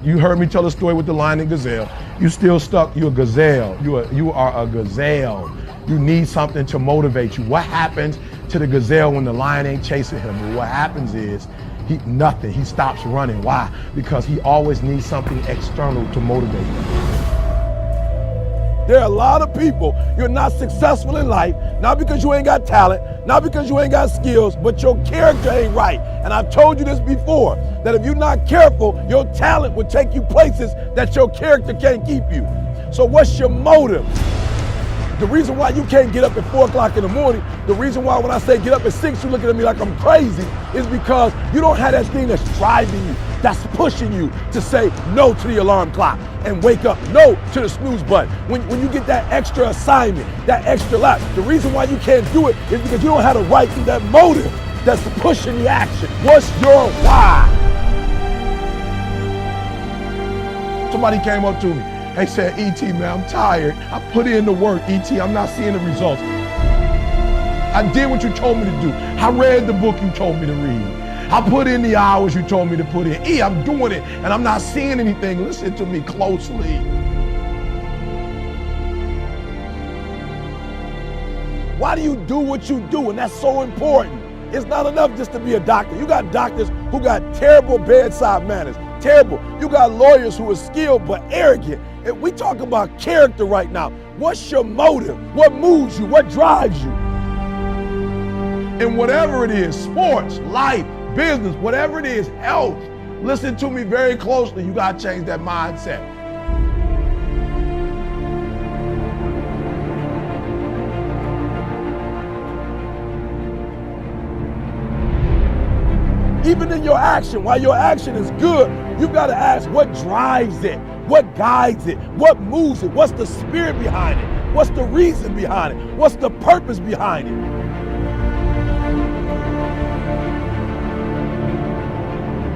You heard me tell the story with the lion and gazelle. You still stuck. You're a gazelle. You are a gazelle. You need something to motivate you. What happens to the gazelle when the lion ain't chasing him? Well, what happens is nothing. He stops running. Why? Because he always needs something external to motivate him. There are a lot of people, you're not successful in life, not because you ain't got talent, not because you ain't got skills, but your character ain't right. And I've told you this before, that if you're not careful, your talent will take you places that your character can't keep you. So what's your motive? The reason why you can't get up at 4 o'clock in the morning, the reason why when I say get up at 6, you're looking at me like I'm crazy, is because you don't have that thing that's driving you, that's pushing you to say no to the alarm clock and wake up, no to the snooze button. When you get that extra assignment, that extra lap, the reason why you can't do it is because you don't have the right to that motive that's pushing the action. What's your why? Somebody came up to me. They said, E.T., man, I'm tired. I put in the work, E.T., I'm not seeing the results. I did what you told me to do. I read the book you told me to read. I put in the hours you told me to put in. I'm doing it, and I'm not seeing anything. Listen to me closely. Why do you do what you do? And that's so important. It's not enough just to be a doctor. You got doctors who got terrible bedside manners. Terrible. You got lawyers who are skilled but arrogant. And we talk about character right now. What's your motive? What moves you? What drives you? And whatever it is, sports, life, business, whatever it is, health, listen to me very closely. You got to change that mindset. Even in your action, while your action is good, you've got to ask what drives it, what guides it, what moves it, what's the spirit behind it, what's the reason behind it, what's the purpose behind it.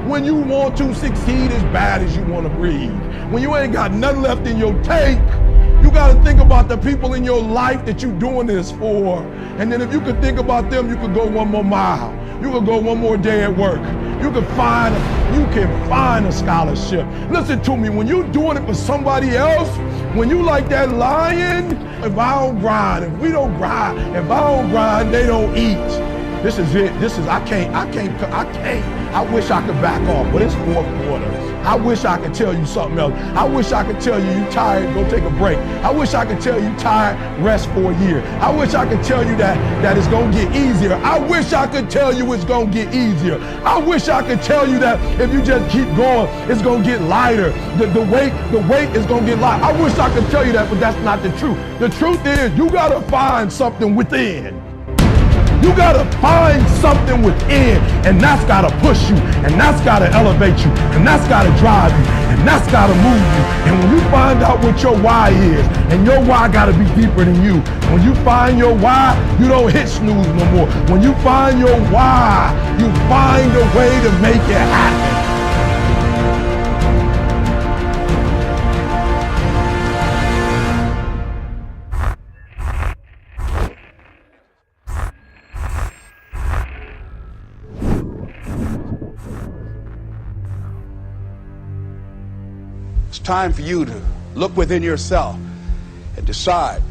When you want to succeed as bad as you want to breathe, when you ain't got nothing left in your tank, you got to think about the people in your life that you're doing this for. And then if you could think about them, you could go one more mile. You could go one more day at work. You can find a scholarship. Listen to me, when you're doing it for somebody else, when you like that lion, if I don't grind, if we don't grind, if I don't grind, they don't eat. This is it. I wish I could back off, but it's fourth quarter. I wish I could tell you something else. I wish I could tell you you tired, go take a break. I wish I could tell you tired, rest for a year. I wish I could tell you that it's gonna get easier. I wish I could tell you it's gonna get easier. I wish I could tell you that if you just keep going, it's gonna get lighter. The weight is gonna get lighter. I wish I could tell you that, but that's not the truth. The truth is you gotta find something within. You gotta find something within, and that's gotta push you, and that's gotta elevate you, and that's gotta drive you, and that's gotta move you. And when you find out what your why is, and your why gotta be deeper than you, when you find your why, you don't hit snooze no more. When you find your why, you find a way to make it happen. It's time for you to look within yourself and decide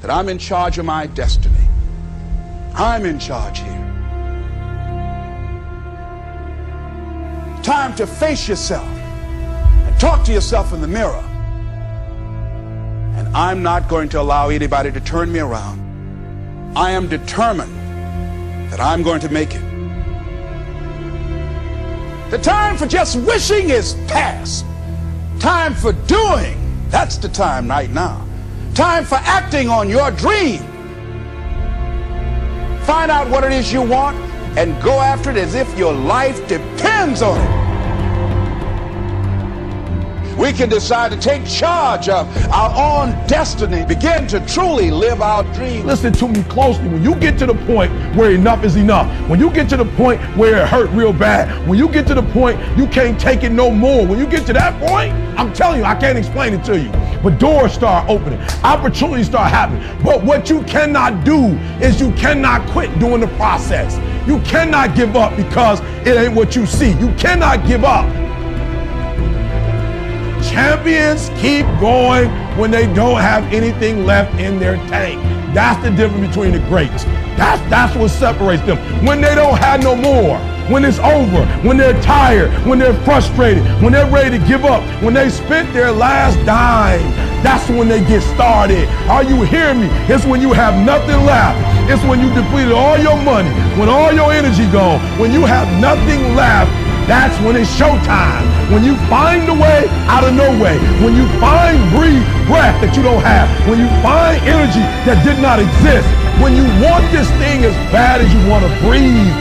that I'm in charge of my destiny. I'm in charge here. Time to face yourself and talk to yourself in the mirror. And I'm not going to allow anybody to turn me around. I am determined that I'm going to make it. The time for just wishing is past. Time for doing, that's the time right now. Time for acting on your dream. Find out what it is you want and go after it as if your life depends on it. We can decide to take charge of our own destiny, begin to truly live our dreams. Listen to me closely. When you get to the point where enough is enough, when you get to the point where it hurt real bad, when you get to the point you can't take it no more, when you get to that point, I'm telling you, I can't explain it to you, but doors start opening, opportunities start happening. But what you cannot do is you cannot quit during the process. You cannot give up because it ain't what you see. You cannot give up. Champions keep going when they don't have anything left in their tank. That's the difference between the greats. That's what separates them. When they don't have no more, when it's over, when they're tired, when they're frustrated, when they're ready to give up, when they spent their last dime, that's when they get started. Are you hearing me? It's when you have nothing left. It's when you depleted all your money, when all your energy gone, when you have nothing left. That's when it's showtime. When you find a way out of no way. When you find breath that you don't have. When you find energy that did not exist. When you want this thing as bad as you want to breathe.